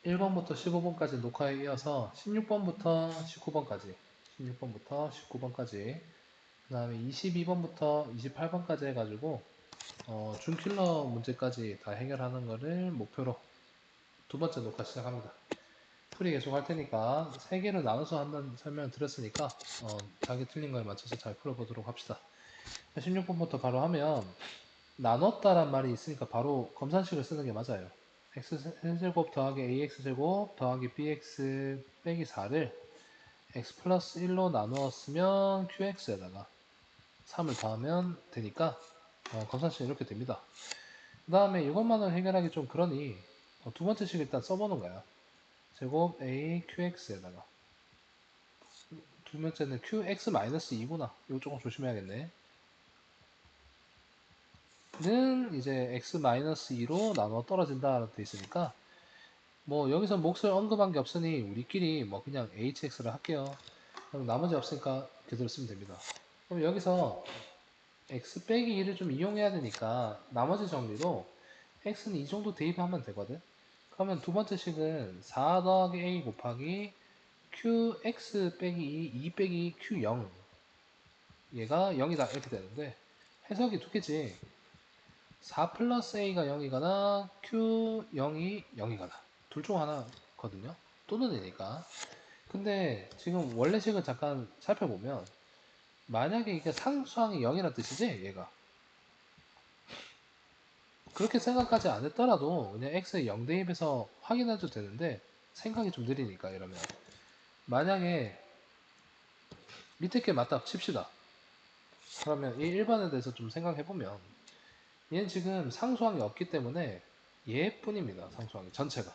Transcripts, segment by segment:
1번부터 15번까지 녹화에 이어서 16번부터 19번까지, 16번부터 19번까지, 그 다음에 22번부터 28번까지 해가지고 준킬러 문제까지 다 해결하는 거를 목표로 두 번째 녹화 시작합니다. 풀이 계속 할 테니까 세 개로 나눠서 한다는 설명 드렸으니까 자기 틀린 거에 맞춰서 잘 풀어보도록 합시다. 16번부터 바로 하면 나눴다란 말이 있으니까 바로 검산식을 쓰는 게 맞아요. x제곱 더하기 ax제곱 더하기 bx 빼기 4를 x 플러스 1로 나누었으면 qx에다가 3을 더하면 되니까 검산식 이렇게 됩니다. 그 다음에 이것만을 해결하기 좀 그러니 두 번째 식 일단 써보는 거야. 제곱 a qx에다가 두 번째는 qx-2구나. 이거 조금 조심해야겠네. 는 이제 x-2로 나눠 떨어진다 라고 돼 있으니까 뭐 여기서 몫을 언급한 게 없으니 우리끼리 뭐 그냥 hx를 할게요. 그럼 나머지 없으니까 그대로 쓰면 됩니다. 그럼 여기서 x 빼기 2를 좀 이용해야 되니까 나머지 정리로 x는 이 정도 대입하면 되거든. 그러면 두 번째 식은 4 더하기 a 곱하기 qx 빼기 2 빼기 q0 얘가 0이다 이렇게 되는데 해석이 두 개지. 4 플러스 a가 0이거나 q0이 0이거나 둘 중 하나거든요. 또는 이니까. 근데 지금 원래식을 잠깐 살펴보면 만약에 이게 상수항이 0이라는 뜻이지 얘가. 그렇게 생각하지 않았더라도 그냥 x의 0 대입해서 확인해도 되는데 생각이 좀 느리니까 이러면 만약에 밑에 게 맞다 칩시다. 그러면 이 1번에 대해서 좀 생각해보면 얘는 지금 상수항이 없기 때문에 얘뿐입니다. 상수항이 전체가.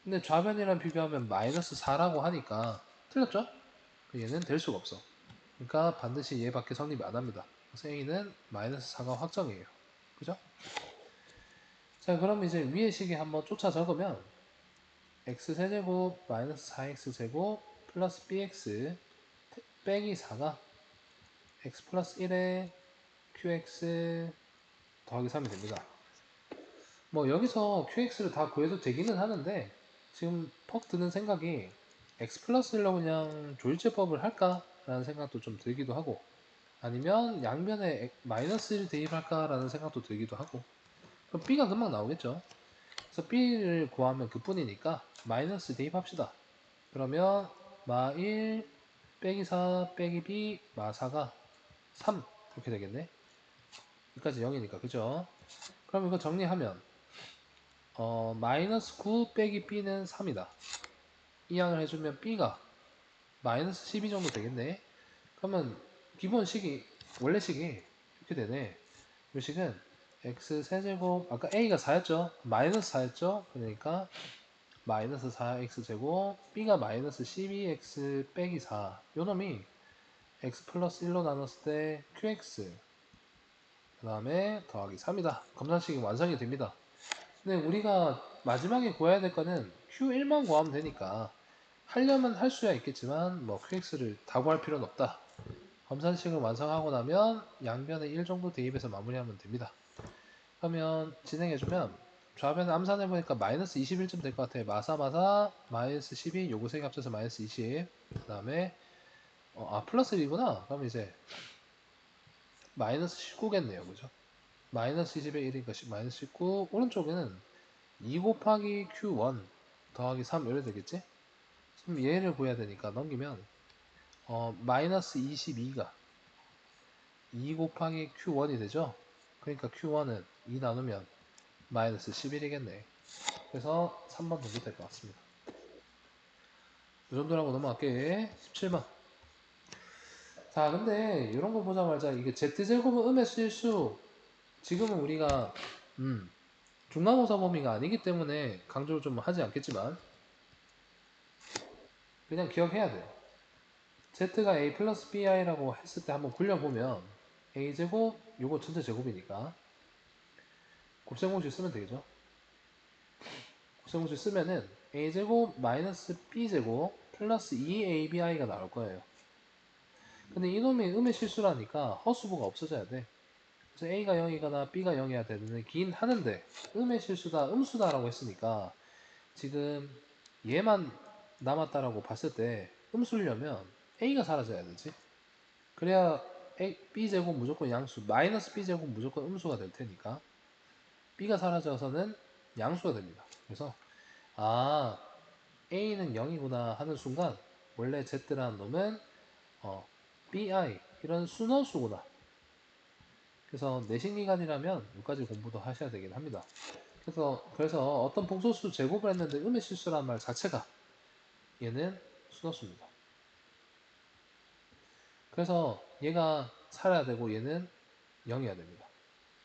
근데 좌변이랑 비교하면 마이너스 4라고 하니까 틀렸죠? 얘는 될 수가 없어. 그러니까 반드시 얘밖에 성립이 안 합니다. 그래서 A는 마이너스 4가 확정이에요. 그죠? 자, 그럼 이제 위에 식에 한번 쫓아 적으면 x세제곱 마이너스 4x제곱 플러스 bx 빼기 4가 x 플러스 1에 qx 더하기 3이 됩니다. 뭐 여기서 qx를 다 구해도 되기는 하는데 지금 퍽 드는 생각이 x 플러스 1로 그냥 조일제법을 할까? 라는 생각도 좀 들기도 하고 아니면 양변에 마이너스 1 대입할까? 라는 생각도 들기도 하고 그럼 b가 금방 나오겠죠. 그래서 b를 구하면 그뿐이니까 마이너스 대입합시다. 그러면 마1 빼기 4 빼기 b 마 4가 3 이렇게 되겠네. 여기까지 0이니까 그죠? 그럼 이거 정리하면 마이너스 9 빼기 b는 3이다. 이항을 해주면 b가 마이너스 12 정도 되겠네. 그러면 기본 식이 원래 식이 이렇게 되네. 이 식은 x 세제곱 아까 a가 4였죠. 마이너스 4였죠. 그러니까 마이너스 4x제곱 b가 마이너스 12x 빼기 4 요놈이 x 플러스 1로 나눴을 때 qx 그 다음에 더하기 3이다. 검산식이 완성이 됩니다. 근데 우리가 마지막에 구해야 될 거는 Q1만 구하면 되니까 하려면 할 수야 있겠지만 뭐 QX를 다 구할 필요는 없다. 검산식을 완성하고 나면 양변에 1 정도 대입해서 마무리하면 됩니다. 그러면 진행해주면 좌변을 암산해보니까 마이너스 21쯤 될 것 같아요. 마사마사 마이너스 12 요거 세 개 합쳐서 마이너스 20 그 다음에 플러스 1이구나. 그럼 이제 마이너스 19겠네요. 그죠? 마이너스 20에 1이니까 마이너스 19 오른쪽에는 2 곱하기 Q1 더하기 3 이래 되겠지? 그럼 얘를 구해야 되니까 넘기면 마이너스 22가 2 곱하기 Q1이 되죠? 그러니까 Q1은 2 나누면 마이너스 11이겠네. 그래서 3번 정도 될 것 같습니다. 이 정도라고 넘어갈게. 17번. 자, 근데 이런 거 보자 말자. 이게 Z제곱은 음의 실수. 지금은 우리가 중간고사 범위가 아니기 때문에 강조를 좀 하지 않겠지만 그냥 기억해야 돼요. Z가 A 플러스 BI라고 했을 때 한번 굴려보면 A제곱, 요거 전체 제곱이니까 곱셈공식 쓰면 되겠죠. 곱셈공식 쓰면은 A제곱 마이너스 B제곱 플러스 2ABI가 나올 거예요. 근데 이놈이 음의 실수라니까 허수부가 없어져야 돼. 그래서 A가 0이거나 B가 0이어야 되긴 하는데 음의 실수다, 음수다라고 했으니까 지금 얘만 남았다라고 봤을 때 음수려면 a가 사라져야 되지. 그래야 b제곱 무조건 양수, 마이너스 b제곱 무조건 음수가 될 테니까 b가 사라져서는 양수가 됩니다. 그래서 아, a는 0이구나 하는 순간 원래 z라는 놈은 bi 이런 순원수구나. 그래서 내신 기간이라면 여기까지 공부도 하셔야 되긴 합니다. 그래서 어떤 복소수 제곱을 했는데 음의 실수란 말 자체가 얘는 순원수입니다. 그래서 얘가 살아야 되고 얘는 0이어야 됩니다.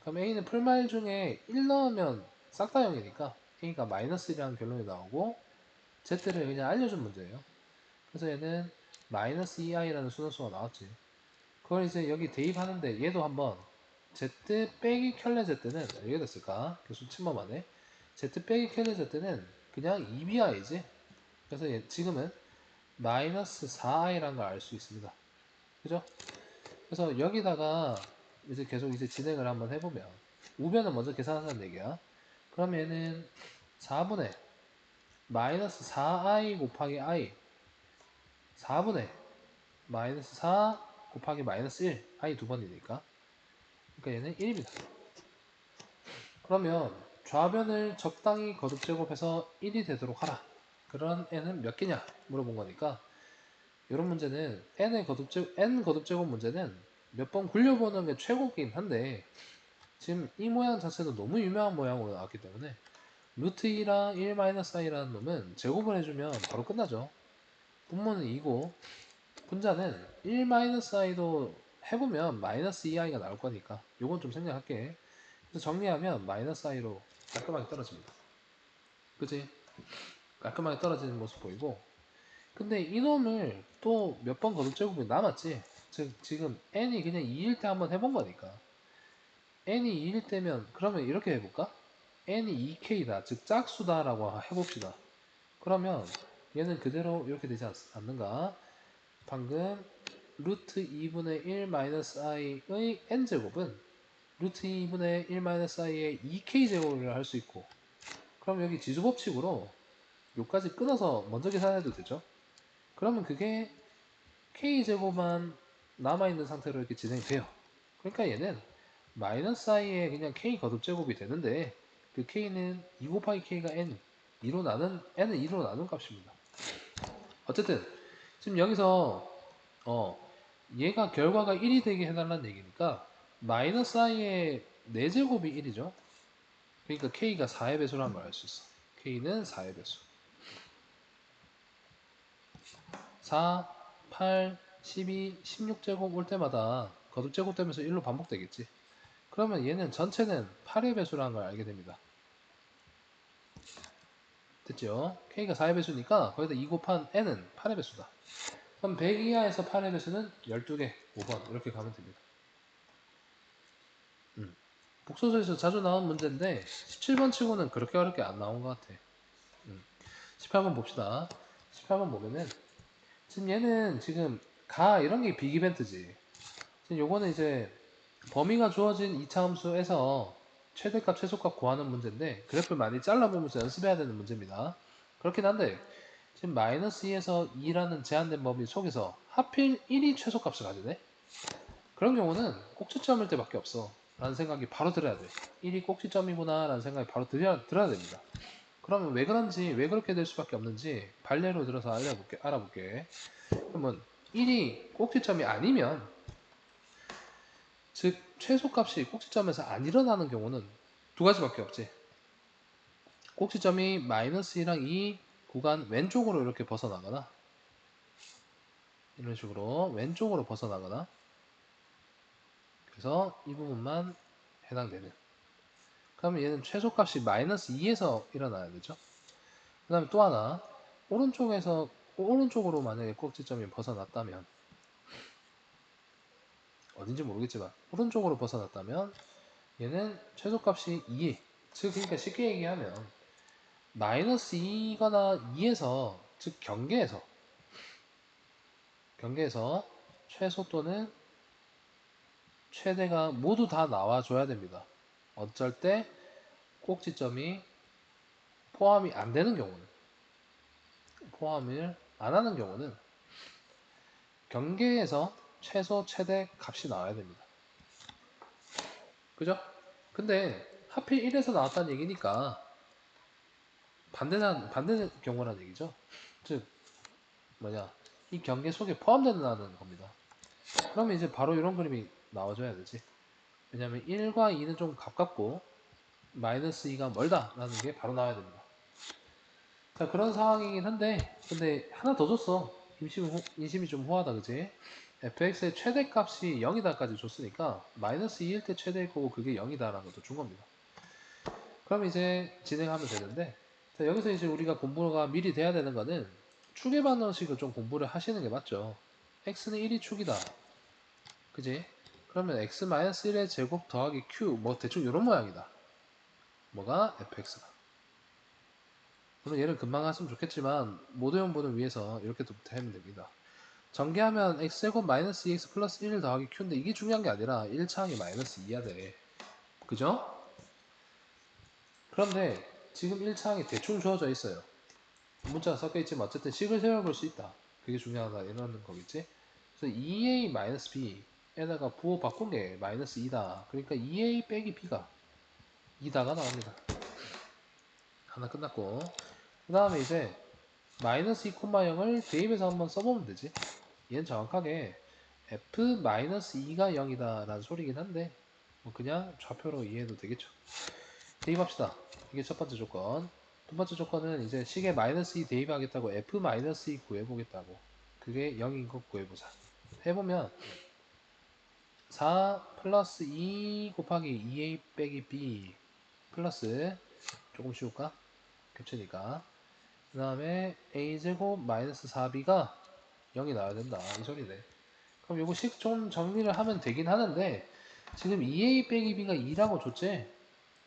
그럼 a는 풀마일 중에 1 넣으면 싹 다 0이니까 a가 마이너스 1이라는 결론이 나오고 z를 그냥 알려준 문제예요. 그래서 얘는 마이너스 2i라는 순원수가 나왔지. 그걸 이제 여기 대입하는데 얘도 한번 z 빼기 켤레 z는 어떻게 됐을까? 교수 침범하네. z 빼기 켤레 z는 그냥 2bi지. 그래서 지금은 마이너스 4i라는 걸 알 수 있습니다. 그죠? 그래서 여기다가 이제 계속 이제 진행을 한번 해보면 우변을 먼저 계산한다는 얘기야. 그럼 얘는 4분의 마이너스 4i 곱하기 i 4분의 마이너스 4 곱하기 마이너스 1 i 두 번이니까 그러니까 얘는 1입니다. 그러면 좌변을 적당히 거듭 제곱해서 1이 되도록 하라. 그런 n은 몇 개냐 물어본 거니까 이런 문제는 n 거듭 제곱 문제는 몇 번 굴려보는 게 최고긴 한데 지금 이 모양 자체도 너무 유명한 모양으로 나왔기 때문에 루트 2랑 1-i라는 놈은 제곱을 해주면 바로 끝나죠. 분모는 2고 분자는 1-i도 해보면 마이너스 2i가 나올 거니까 요건 좀 생략할게. 그래서 정리하면 마이너스 i로 깔끔하게 떨어집니다. 그치? 깔끔하게 떨어지는 모습 보이고 근데 이놈을 또 몇 번 거듭제곱이 남았지. 즉 지금 n이 그냥 2일 때 한번 해본 거니까 n이 2일 때면 그러면 이렇게 해볼까? n이 2k다 즉 짝수다 라고 해봅시다. 그러면 얘는 그대로 이렇게 되지 않는가? 방금 루트 2분의 1 마이너스 i의 n제곱은 루트 2분의 1 마이너스 i의 2k제곱을 할 수 있고 그럼 여기 지수법칙으로 요까지 끊어서 먼저 계산해도 되죠. 그러면 그게 k제곱만 남아있는 상태로 이렇게 진행돼요. 그러니까 얘는 마이너스 i에 그냥 k 거듭제곱이 되는데 그 k는 2 곱하기 k가 n은 2로 나눈 값입니다. 어쨌든 지금 여기서 얘가 결과가 1이 되게 해달라는 얘기니까 마이너스 i의 4제곱이 1이죠. 그러니까 k가 4의 배수라는 걸 알 수 있어. k는 4의 배수. 4, 8, 12, 16제곱 올 때마다 거듭제곱 되면서 1로 반복되겠지. 그러면 얘는 전체는 8의 배수라는 걸 알게 됩니다. 됐죠? k가 4의 배수니까 거기다 2 곱한 n은 8의 배수다. 그럼 100 이하에서 8의 배수는 12개, 5번 이렇게 가면 됩니다. 복소수에서 자주 나온 문제인데 17번 치고는 그렇게 어렵게 안 나온 것 같아. 18번 봅시다. 18번 보면은 지금 얘는 지금 가 이런 게 빅 이벤트지. 지금 요거는 이제 범위가 주어진 2차 함수에서 최대값 최소값 구하는 문제인데 그래프를 많이 잘라보면서 연습해야 되는 문제입니다. 그렇긴 한데 지금 마이너스 2에서 2라는 제한된 범위 속에서 하필 1이 최소값을 가지네. 그런 경우는 꼭지점일 때밖에 없어 라는 생각이 바로 들어야 돼. 1이 꼭지점이구나 라는 생각이 바로 들어야 됩니다. 그러면 왜 그런지 왜 그렇게 될 수밖에 없는지 발례로 들어서 알아볼게. 그러면 1이 꼭지점이 아니면 즉 최소값이 꼭지점에서 안 일어나는 경우는 두 가지밖에 없지. 꼭지점이 마이너스 2랑 2 구간 왼쪽으로 이렇게 벗어나거나 이런 식으로 왼쪽으로 벗어나거나 그래서 이 부분만 해당되는. 그러면 얘는 최소값이 마이너스 2에서 일어나야 되죠. 그 다음에 또 하나 오른쪽으로 만약에 꼭지점이 벗어났다면 어딘지 모르겠지만 오른쪽으로 벗어났다면 얘는 최소값이 2 즉 그러니까 쉽게 얘기하면 마이너스 2거나 2에서 즉 경계에서 최소 또는 최대가 모두 다 나와줘야 됩니다. 어쩔 때 꼭지점이 포함이 안 되는 경우는, 포함을 안 하는 경우는 경계에서 최소 최대 값이 나와야 됩니다. 그죠? 근데 하필 1에서 나왔다는 얘기니까 반대 경우라는 얘기죠. 즉 뭐냐, 이 경계 속에 포함된다는 겁니다. 그러면 이제 바로 이런 그림이 나와줘야 되지. 왜냐면 1과 2는 좀 가깝고 마이너스 2가 멀다 라는 게 바로 나와야 됩니다. 자, 그런 상황이긴 한데, 근데 하나 더 줬어. 인심이 좀 후하다, 그지? fx의 최대값이 0이다까지 줬으니까 마이너스 2일 때 최대일 거고 그게 0이다 라는 것도 준 겁니다. 그럼 이제 진행하면 되는데, 자, 여기서 이제 우리가 공부가 미리 돼야 되는 거는 축의 방정식을 좀 공부를 하시는 게 맞죠. x는 1이 축이다, 그지? 그러면 x-1의 제곱 더하기 q, 뭐 대충 이런 모양이다. 뭐가? fx가. 물론 얘를 금방 하시면 좋겠지만 모듈형분을 위해서 이렇게부터 하면 됩니다. 전개하면 x제곱 마이너스 2x 플러스 1 더하기 q인데 이게 중요한 게 아니라 1차항이 마이너스 2야 돼. 그죠? 그런데 지금 1차항이 대충 주어져 있어요. 문자가 섞여 있지만 어쨌든 식을 세워볼 수 있다. 그게 중요하다 이러는 거겠지. 그래서 2a 마이너스 b에다가 부호 바꾼 게 마이너스 2다. 그러니까 2a 빼기 b가 2다가 나옵니다. 하나 끝났고, 그 다음에 이제 마이너스 2,0을 대입해서 한번 써보면 되지. 얘는 정확하게 f-2가 0이다 라는 소리긴 한데 뭐 그냥 좌표로 이해해도 되겠죠. 대입합시다. 이게 첫 번째 조건. 두 번째 조건은 이제 식에 마이너스 2 대입하겠다고 f-2 구해보겠다고. 그게 0인 것 구해보자. 해보면 4 플러스 2 곱하기 2a 빼기 b 플러스, 조금 쉬울까? 겹치니까. 그 다음에 a제곱 마이너스 4b가 0이 나와야 된다 이 소리네. 그럼 요거 식 좀 정리를 하면 되긴 하는데 지금 2a 빼기 b가 2라고 줬지.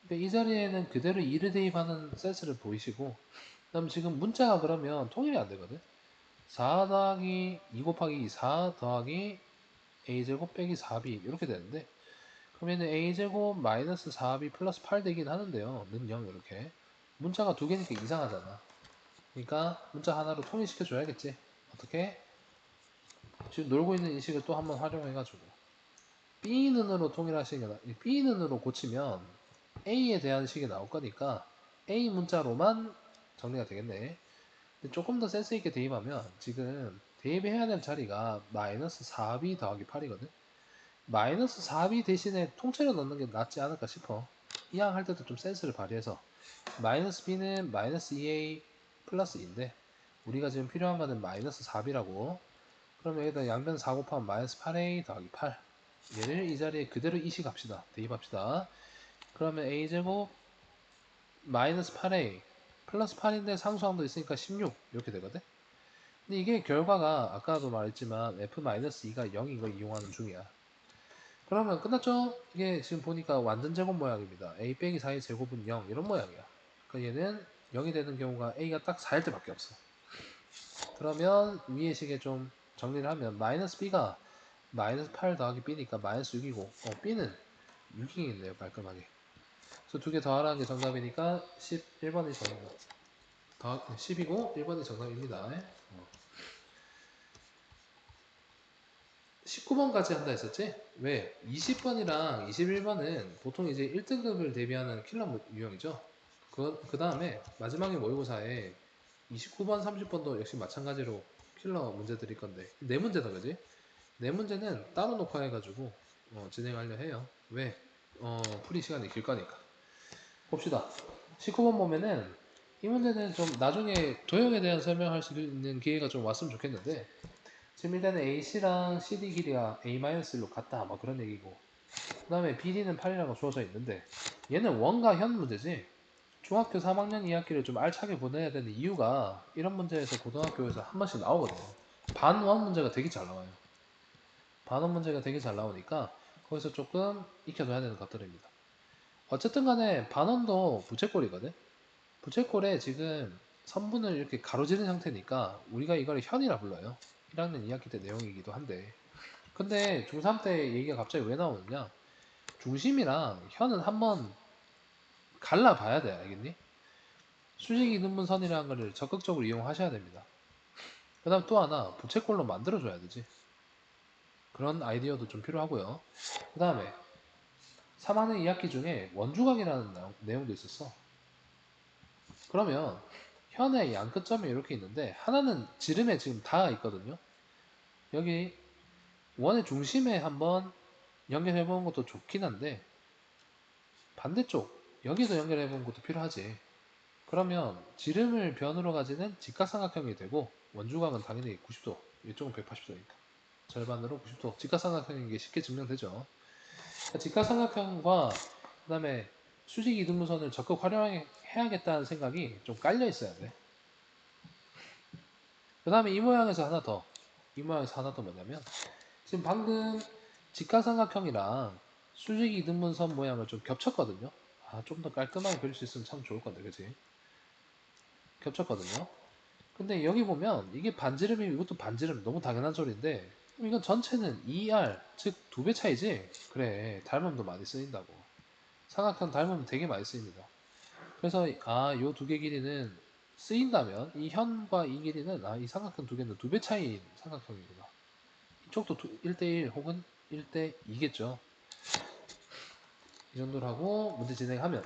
근데 이 자리에는 그대로 2를 대입하는 센스를 보이시고, 그다음 지금 문자가 그러면 통일이 안 되거든. 4 더하기 2 곱하기 4 더하기 a제곱 빼기 4b 이렇게 되는데, 그러면 a제곱 마이너스 4b 플러스 8 되긴 하는데요. 는 0 이렇게. 문자가 두 개니까 이상하잖아. 그러니까 문자 하나로 통일시켜 줘야겠지. 어떻게? 지금 놀고 있는 이 식을 또 한번 활용해가지고 B는으로 통일하시거나 B는으로 고치면 A에 대한 식이 나올 거니까 A 문자로만 정리가 되겠네. 근데 조금 더 센스 있게 대입하면 지금 대입해야 될 자리가 마이너스 4b 더하기 8이거든. 마이너스 4b 대신에 통째로 넣는 게 낫지 않을까 싶어. 이항 할 때도 좀 센스를 발휘해서 마이너스 b는 마이너스 2a 플러스 2인데 우리가 지금 필요한 거는 마이너스 4b라고. 그럼 여기다 양변 4 곱하면 마이너스 8a 더하기 8. 얘를 이 자리에 그대로 이식합시다. 대입합시다. 그러면 a제곱 마이너스 8a 플러스 8인데 상수항도 있으니까 16 이렇게 되거든. 근데 이게 결과가 아까도 말했지만 f-2가 0인 걸 이용하는 중이야. 그러면 끝났죠? 이게 지금 보니까 완전 제곱 모양입니다. a 빼기 4의 제곱은 0 이런 모양이야. 그러니까 얘는 0이 되는 경우가 a가 딱 4일 때밖에 없어. 그러면 위의 식에 좀 정리를 하면 마이너스 b가 마이너스 8 더하기 b니까 마이너스 6이고 b는 6이 있네요. 깔끔하게. 그래서 두 개 더하라는 게 정답이니까 11번이 정답. 10이고 1번이 정답입니다. 19번까지 한다 했었지? 왜? 20번이랑 21번은 보통 이제 1등급을 대비하는 킬러 유형이죠. 그 다음에 마지막에 모의고사에 29번, 30번도 역시 마찬가지로 킬러 문제 드릴 건데 네 문제다 그지? 네 문제는 따로 녹화해가지고 진행하려 해요. 왜? 풀이 시간이 길 거니까. 봅시다. 19번 보면은 이 문제는 좀 나중에 도형에 대한 설명할 수 있는 기회가 좀 왔으면 좋겠는데 지금 일단은 AC랑 CD 길이가 A-1로 같다 뭐 그런 얘기고, 그 다음에 BD는 8이라고 주어져 있는데 얘는 원과 현 문제지. 중학교 3학년 2학기를 좀 알차게 보내야 되는 이유가 이런 문제에서 고등학교에서 한 번씩 나오거든요. 반원 문제가 되게 잘 나와요. 반원 문제가 되게 잘 나오니까 거기서 조금 익혀둬야 되는 것들입니다. 어쨌든 간에 반원도 부채꼴이거든. 부채꼴에 지금 선분을 이렇게 가로지른 상태니까 우리가 이걸 현이라 불러요. 1학년 2학기 때 내용이기도 한데, 근데 중3 때 얘기가 갑자기 왜 나오느냐, 중심이랑 현은 한번 갈라봐야 돼. 알겠니? 수직 이등분선이라는 것을 적극적으로 이용하셔야 됩니다. 그 다음 또 하나 부채꼴로 만들어줘야 되지. 그런 아이디어도 좀 필요하고요. 그 다음에 3학년 2학기 중에 원주각이라는 내용도 있었어. 그러면 현의 양끝점이 이렇게 있는데 하나는 지름에 지금 닿아 있거든요. 여기 원의 중심에 한번 연결해 보는 것도 좋긴 한데 반대쪽 여기서 연결해 보는 것도 필요하지. 그러면 지름을 변으로 가지는 직각삼각형이 되고 원주각은 당연히 90도, 이쪽은 180도니까 절반으로 90도 직각삼각형인 게 쉽게 증명되죠. 직각삼각형과 그 다음에 수직 이등분선을 적극 활용해야겠다는 생각이 좀 깔려 있어야 돼. 그 다음에 이 모양에서 하나 더, 이 모양에서 하나 더 뭐냐면 지금 방금 직각삼각형이랑 수직 이등분선 모양을 좀 겹쳤거든요. 아, 좀 더 깔끔하게 그릴 수 있으면 참 좋을 건데, 그치? 겹쳤거든요. 근데 여기 보면 이게 반지름이면 이것도 반지름, 너무 당연한 소리인데 이건 전체는 2R, 즉 2배 차이지? 그래, 닮음도 많이 쓰인다고. 삼각형 닮으면 되게 많이 쓰입니다. 그래서 요 두 개 길이는 쓰인다면 이 현과 이 길이는 이 삼각형 두 개는 2배 차이인 삼각형이구나. 이쪽도 1대1 혹은 1대2겠죠. 이 정도로 하고 문제 진행하면,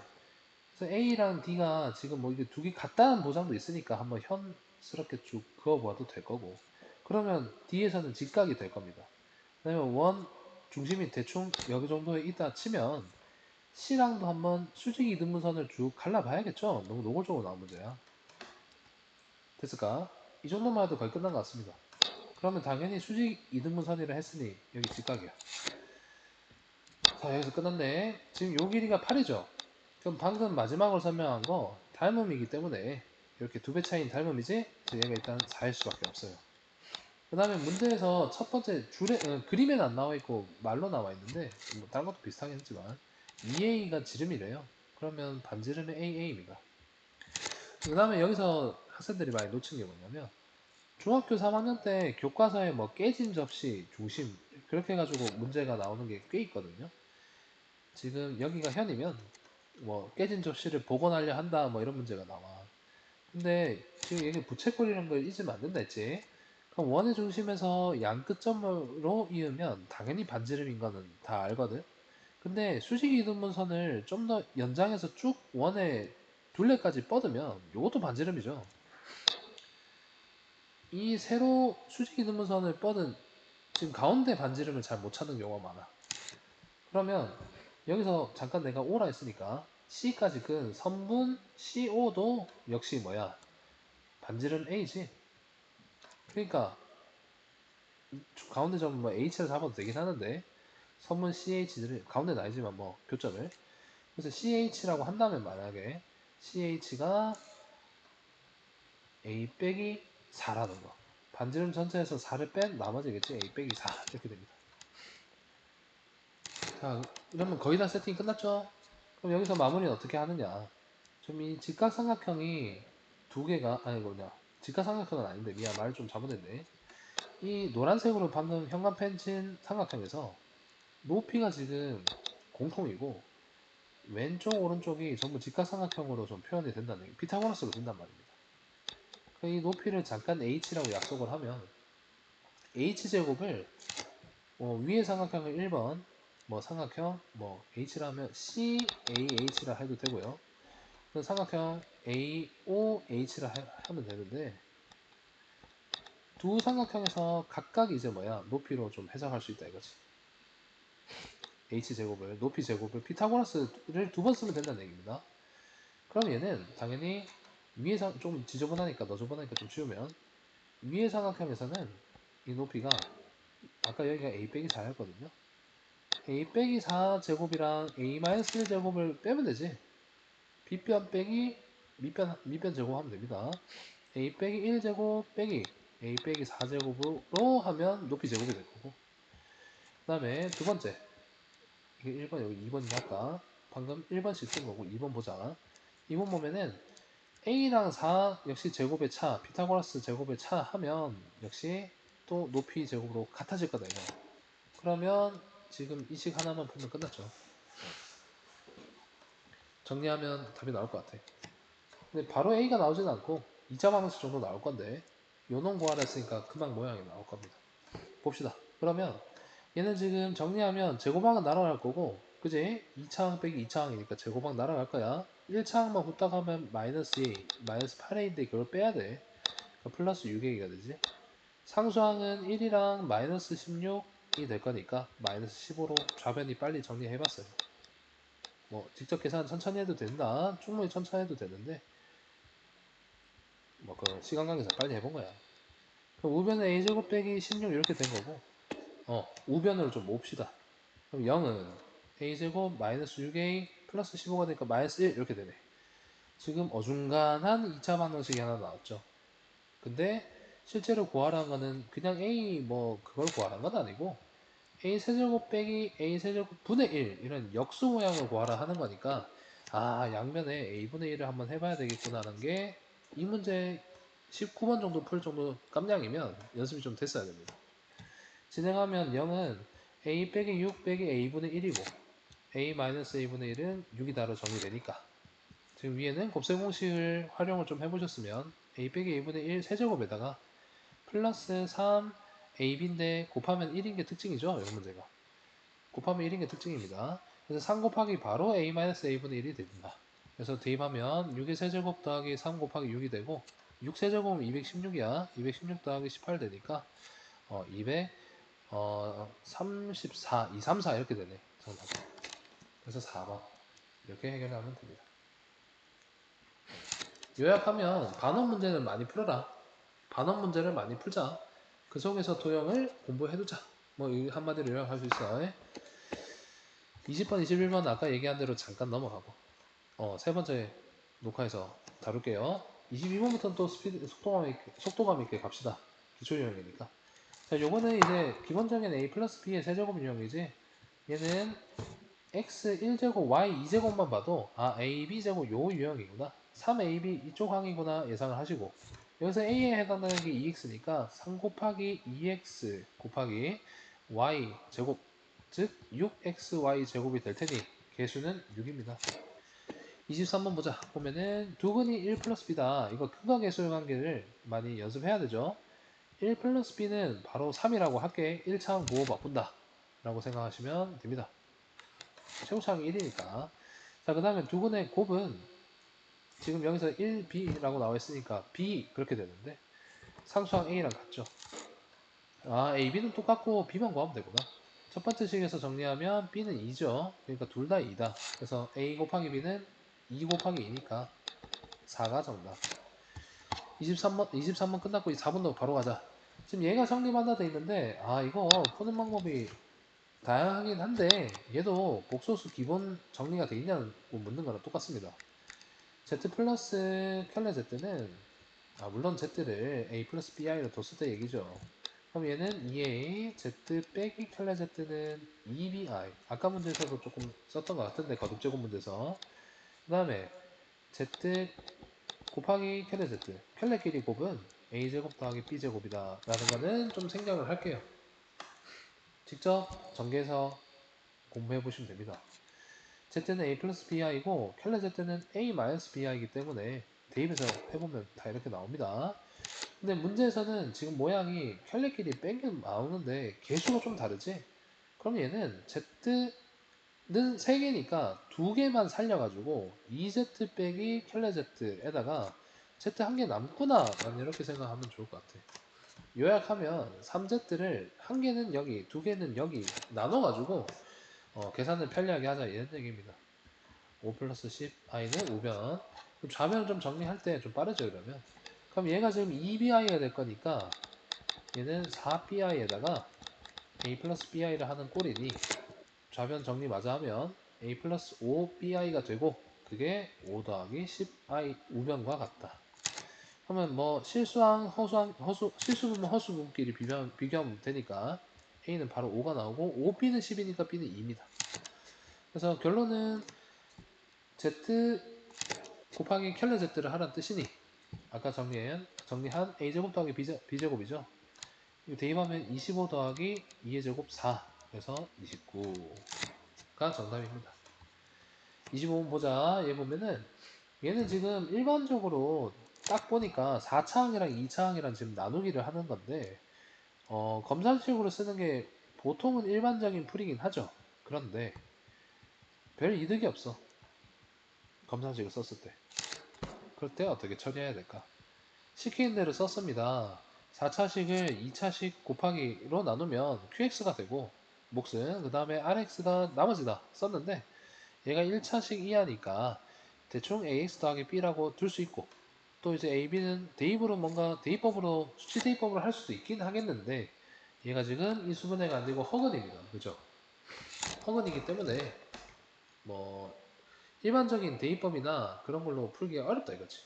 그래서 A랑 D가 지금 뭐 이게 두 개 같다는 보장도 있으니까 한번 현스럽게 쭉 그어봐도 될 거고, 그러면 D에서는 직각이 될 겁니다. 왜냐면 원 중심이 대충 여기 정도에 있다 치면 C랑도 한번 수직 이등분선을 쭉 갈라봐야겠죠. 너무 노골적으로 나온 문제야. 됐을까? 이 정도만 해도 거의 끝난 것 같습니다. 그러면 당연히 수직 이등분선이라 했으니 여기 직각이야. 자, 여기서 끝났네. 지금 요 길이가 8이죠. 그럼 방금 마지막으로 설명한 거 닮음이기 때문에 이렇게 2배 차이인 닮음이지 얘가 일단 4일 수밖에 없어요. 그 다음에 문제에서 첫 번째 그림에는 안 나와 있고 말로 나와 있는데 뭐 다른 것도 비슷하긴 했지만 2A가 지름이래요. 그러면 반지름의 AA입니다. 그 다음에 여기서 학생들이 많이 놓친 게 뭐냐면 중학교 3학년 때 교과서에 뭐 깨진 접시 중심 그렇게 해가지고 문제가 나오는 게 꽤 있거든요. 지금 여기가 현이면 뭐 깨진 접시를 복원하려 한다 뭐 이런 문제가 나와. 근데 지금 얘기 부채꼴이라는 걸 잊으면 안 된다 했지. 그럼 원의 중심에서 양 끝점으로 이으면 당연히 반지름인 거는 다 알거든. 근데 수직 이등분선을 좀 더 연장해서 쭉 원의 둘레까지 뻗으면 이것도 반지름이죠. 이 세로 수직 이등분선을 뻗은 지금 가운데 반지름을 잘 못 찾는 경우가 많아. 그러면 여기서 잠깐 내가 오라 했으니까 C까지 끈 선분 CO도 역시 뭐야? 반지름 A지. 그러니까 가운데 점 뭐 H를 잡아도 되긴 하는데 선분 CH를 가운데는 아니지만 뭐 교점을, 그래서 CH라고 한다면 만약에 CH가 A 빼기 4라는 거, 반지름 전체에서 4를 뺀 나머지겠지. A 빼기 4 이렇게 됩니다. 자, 이러면 거의 다 세팅이 끝났죠? 그럼 여기서 마무리는 어떻게 하느냐? 좀 이 직각삼각형이 두 개가 아니 뭐냐, 직각삼각형은 아닌데 미안, 말을 좀 잘못했네. 이 노란색으로 방금 형광펜 친 삼각형에서 높이가 지금 공통이고 왼쪽 오른쪽이 전부 직각삼각형으로 좀 표현이 된다는 게 피타고라스로 된단 말입니다. 이 높이를 잠깐 h라고 약속을 하면 h제곱을 위의 삼각형을 1번 뭐 삼각형 뭐 h라 하면 CAH라 해도 되고요. 그 삼각형 AOH라 하면 되는데 두 삼각형에서 각각 이제 뭐야 높이로 좀 해석할 수 있다 이거지. h제곱을 높이 제곱을 피타고라스를 두 번 쓰면 된다는 얘기입니다. 그럼 얘는 당연히 위에 좀 지저분하니까 너저분하니까 좀 치우면 위의 삼각형에서는 이 높이가 아까 여기가 a 빼기 4였거든요. a 빼기 4 제곱이랑 a 마이너스 1 제곱을 빼면 되지. 빗변 빼기 밑변 제곱하면 됩니다. a 빼기 1 제곱 빼기 a 빼기 4 제곱으로 하면 높이 제곱이 될 거고. 그 다음에 두 번째 이게 1번 여기 2번이니까 아까 방금 1번씩 쓴 거고 2번 보자. 2번 보면은 a랑 4 역시 제곱의 차, 피타고라스 제곱의 차 하면 역시 또 높이 제곱으로 같아질 거다 이거. 그러면 지금 이 식 하나만 풀면 끝났죠. 정리하면 답이 나올 것 같아. 근데 바로 A가 나오진 않고 2차 방정식 정도 나올 건데 요놈 구하라 했으니까 금방 모양이 나올 겁니다. 봅시다. 그러면 얘는 지금 정리하면 제곱항은 날아갈 거고, 그지? 2차항 빼기 2차항이니까 제곱항 날아갈 거야. 1차항만 후딱 하면 마이너스 2, 마이너스 8a인데 그걸 빼야 돼. 그러니까 플러스 6a가 되지. 상수항은 1이랑 마이너스 16이 될 거니까 마이너스 15로 좌변이 빨리 정리해봤어요. 뭐 직접 계산 천천히 해도 된다. 충분히 천천히 해도 되는데 뭐 그 시간 관계상 빨리 해본 거야. 그럼 우변은 a제곱 빼기 16 이렇게 된 거고, 우변으로 좀 봅시다. 그럼 0은 a제곱 마이너스 6a 플러스 15가 되니까 마이너스 1 이렇게 되네. 지금 어중간한 2차 방정식이 하나 나왔죠. 근데 실제로 구하라는 거는 그냥 a 뭐 그걸 구하라는 건 아니고 a 세제곱 빼기 a 세제곱 분의 1 이런 역수 모양을 구하라 하는 거니까, 아 양면에 a분의 1을 한번 해봐야 되겠구나 하는 게 이 문제 19번 정도 풀 정도 깜냥이면 연습이 좀 됐어야 됩니다. 진행하면 0은 a 빼기 6 빼기 a분의 1이고 a 마이너스 a분의 1은 6이다로 정리되니까, 지금 위에는 곱셈 공식을 활용을 좀 해보셨으면 a 빼기 a분의 1 세제곱에다가 플러스 3 ab인데 곱하면 1인 게 특징이죠. 이 문제가 곱하면 1인 게 특징입니다. 그래서 3 곱하기 바로 a 마이너스 a분의 1이 됩니다. 그래서 대입하면 6의 세제곱 더하기 3 곱하기 6이 되고, 6 세제곱은 216이야 216 더하기 18 되니까 34, 234 이렇게 되네. 정답. 그래서 4번 이렇게 해결하면 됩니다. 요약하면 반원 문제는 많이 풀어라. 반원 문제를 많이 풀자. 그 속에서 도형을 공부해두자. 뭐 한마디로 요약할 수 있어. 20번, 21번 아까 얘기한 대로 잠깐 넘어가고, 세 번째 녹화에서 다룰게요. 22번부터는 또 속도감 있게 갑시다. 기초 유형이니까. 자, 요거는 이제 기본적인 a 플러스 b의 세제곱 유형이지. 얘는 x 1제곱 y 2제곱만 봐도 a, b제곱 요 유형이구나. 3ab 이쪽 항이구나 예상을 하시고, 여기서 a에 해당되는 게 2x니까 3 곱하기 2x 곱하기 y 제곱, 즉 6xy 제곱이 될 테니 개수는 6입니다. 23번 보자. 보면은 두근이 1 플러스 b다. 이거 근과 계수의 관계를 많이 연습해야 되죠. 1 플러스 b는 바로 3이라고 할게. 1차항 부호 바꾼다 라고 생각하시면 됩니다. 최고차항이 1이니까. 자, 그 다음에 두근의 곱은 지금 여기서 1b라고 나와 있으니까 b 그렇게 되는데 상수항 a랑 같죠. a, b는 똑같고 b만 구하면 되구나. 첫 번째 식에서 정리하면 b는 2죠. 그러니까 둘 다 2다. 그래서 a 곱하기 b는 2 곱하기 2니까 4가 정답. 23번 끝났고 4번도 바로 가자. 지금 얘가 성립한다 돼 있는데, 이거 푸는 방법이 다양하긴 한데 얘도 복소수 기본 정리가 돼 있냐고 묻는 거랑 똑같습니다. z 플러스 켤레 z는 물론 z를 a 플러스 bi로 뒀을 때 얘기죠. 그럼 얘는 2a z 빼기 켤레 z는 2bi. 아까 문제에서도 조금 썼던 것 같은데 거듭제곱 문제에서. 그 다음에 z 곱하기 켤레 z, 켤레끼리 곱은 a제곱 더하기 b제곱이다 라는 거는 좀 생략을 할게요. 직접 전개해서 공부해 보시면 됩니다. z는 a 플러스 bi고 켤레 z는 a 마이너스 bi이기 때문에 대입해서 해보면 다 이렇게 나옵니다. 근데 문제에서는 지금 모양이 켤레끼리 뺑겨 나오는데 개수가 좀 다르지? 그럼 얘는 z는 3개니까 2개만 살려가지고 2z 빼기 켤레 z에다가 z 한 개 남구나 난 이렇게 생각하면 좋을 것 같아. 요약하면 3z를 한 개는 여기, 2개는 여기 나눠가지고 계산을 편리하게 하자 이런 얘기입니다. 5 플러스 10 i는 우변. 좌변을 좀 정리할 때 좀 빠르죠 그러면. 그럼 얘가 지금 2bi가 될 거니까 얘는 4bi에다가 a 플러스 bi를 하는 꼴이니 좌변 정리 마저 하면 a 플러스 5bi가 되고, 그게 5 더하기 10i 우변과 같다. 그러면 뭐 실수항, 허수항, 실수분모, 허수분끼리 비교하면 되니까 a는 바로 5가 나오고 5b는 10이니까 b는 2입니다. 그래서 결론은 z 곱하기 켤레 z를 하라는 뜻이니 아까 정리한 a제곱 더하기 b제곱이죠. 이거 대입하면 25 더하기 2의 제곱 4, 그래서 29가 정답입니다. 25번 보자. 얘 보면은 얘는 지금 일반적으로 딱 보니까 4차항이랑 2차항이랑 지금 나누기를 하는 건데 검산식으로 쓰는 게 보통은 일반적인 풀이긴 하죠. 그런데 별 이득이 없어. 검산식을 썼을 때. 그럴 때 어떻게 처리해야 될까? 시키는 대로 썼습니다. 4차식을 2차식 곱하기로 나누면 QX가 되고 몫은 그 다음에 RX가 나머지다 썼는데 얘가 1차식 이하니까 대충 AX 더하기 B라고 둘 수 있고 또 이제 AB는 대입으로 뭔가 대입법으로 수치 대입법으로 할 수도 있긴 하겠는데 얘가 지금 이 수분해가 안 되고 허근입니다. 그죠? 허근이기 때문에 뭐 일반적인 대입법이나 그런 걸로 풀기가 어렵다 이거지.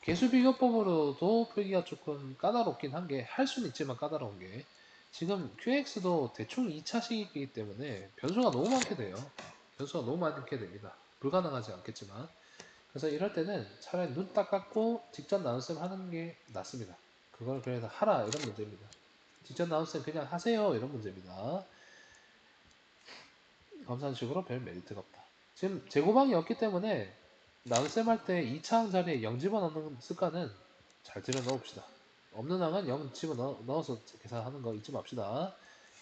개수비교법으로도 풀기가 조금 까다롭긴 한 게 할 수는 있지만 까다로운 게 지금 QX도 대충 2차식이기 때문에 변수가 너무 많게 돼요. 변수가 너무 많게 됩니다. 불가능하지 않겠지만 그래서 이럴 때는 차라리 눈 딱 감고 직접 나눗셈 하는 게 낫습니다. 그걸 그래서 하라 이런 문제입니다. 직접 나눗셈 그냥 하세요 이런 문제입니다. 검산식으로 별 메리트가 없다. 지금 제곱항이 없기 때문에 나눗셈 할 때 2차항 자리에 0 집어넣는 습관은 잘 들여넣읍시다. 없는 항은 0 집어넣어서 계산하는 거 잊지 맙시다.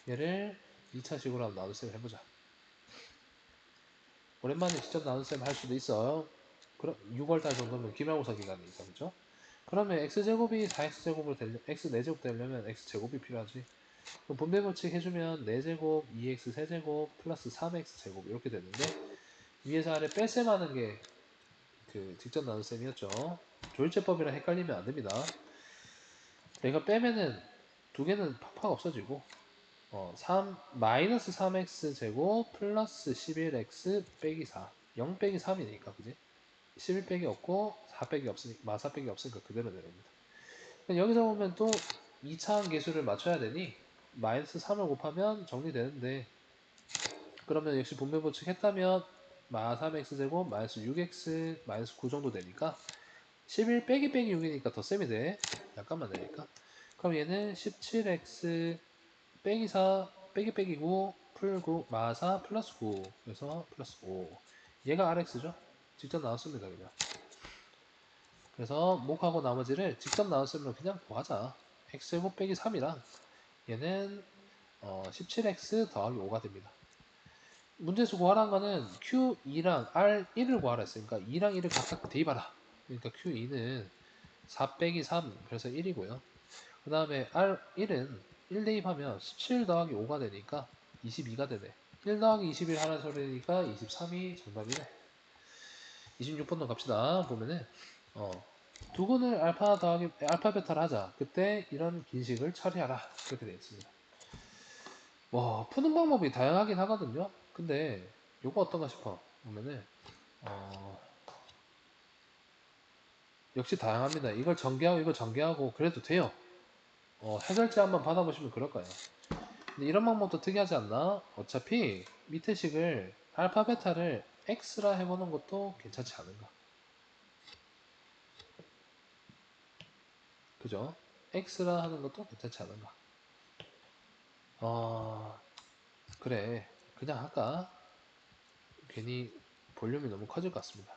얘를 2차식으로 한번 나눗셈 해보자. 오랜만에 직접 나눗셈 할 수도 있어요. 그럼 6월달 정도면 기말고사 기간이니까 그죠? 그러면 x제곱이 4x제곱으로 x 4제곱 되려면 x제곱이 필요하지. 그럼 분배법칙 해주면 4제곱, 2x 세제곱, 플러스 3x제곱 이렇게 되는데 위에서 아래 뺄셈 하는 게 그 직접 나눗셈이었죠. 조일제법이랑 헷갈리면 안 됩니다. 내가 빼면은 두 개는 팍팍 없어지고 3 마이너스 3x 제곱 플러스 11x 빼기 4 0 빼기 3이니까 그지? 11 빼기 없고 4 빼기 없으니까 마4 빼기 없으니까 그대로 내려옵니다. 여기서 보면 또 2차항 계수를 맞춰야 되니 마이너스 3을 곱하면 정리되는데 그러면 역시 분배법칙 했다면 마 3x 제곱 마이너스 6x 마이너스 9 정도 되니까 11 빼기 빼기 6이니까 더 셈이 돼. 약간만 되니까. 그럼 얘는 17x 빼기 4 빼기 빼기 9 풀 9 마 4 플러스 9 그래서 플러스 5 얘가 RX죠. 직접 나왔습니다 그냥. 그래서 목하고 나머지를 직접 나왔으면 그냥 구하자. x제곱 빼기 3이랑 얘는 17x 더하기 5가 됩니다. 문제에서 구하라는 거는 Q2랑 R1을 구하라 했으니까 2랑 1을 각각 대입하라. 그러니까 Q2는 4 빼기 3 그래서 1이고요. 그 다음에 R1은 1 대입하면 17 더하기 5가 되니까 22가 되네. 1 더하기 21 하라는 소리니까 23이 정답이네. 26번도 갑시다. 보면은 두근을 알파 더하기 알파 베타를 하자. 그때 이런 긴식을 처리하라. 그렇게 되어 있습니다. 푸는 방법이 다양하긴 하거든요. 근데 요거 어떤가 싶어. 보면은 역시 다양합니다. 이걸 전개하고 이걸 전개하고 그래도 돼요. 해결제 한번 받아보시면 그럴 거예요. 근데 이런 방법도 특이하지 않나? 어차피 밑에 식을 알파 베타를 x라 해보는 것도 괜찮지 않은가? 그죠? x라 하는 것도 괜찮지 않은가? 그래. 그냥 할까? 괜히 볼륨이 너무 커질 것 같습니다.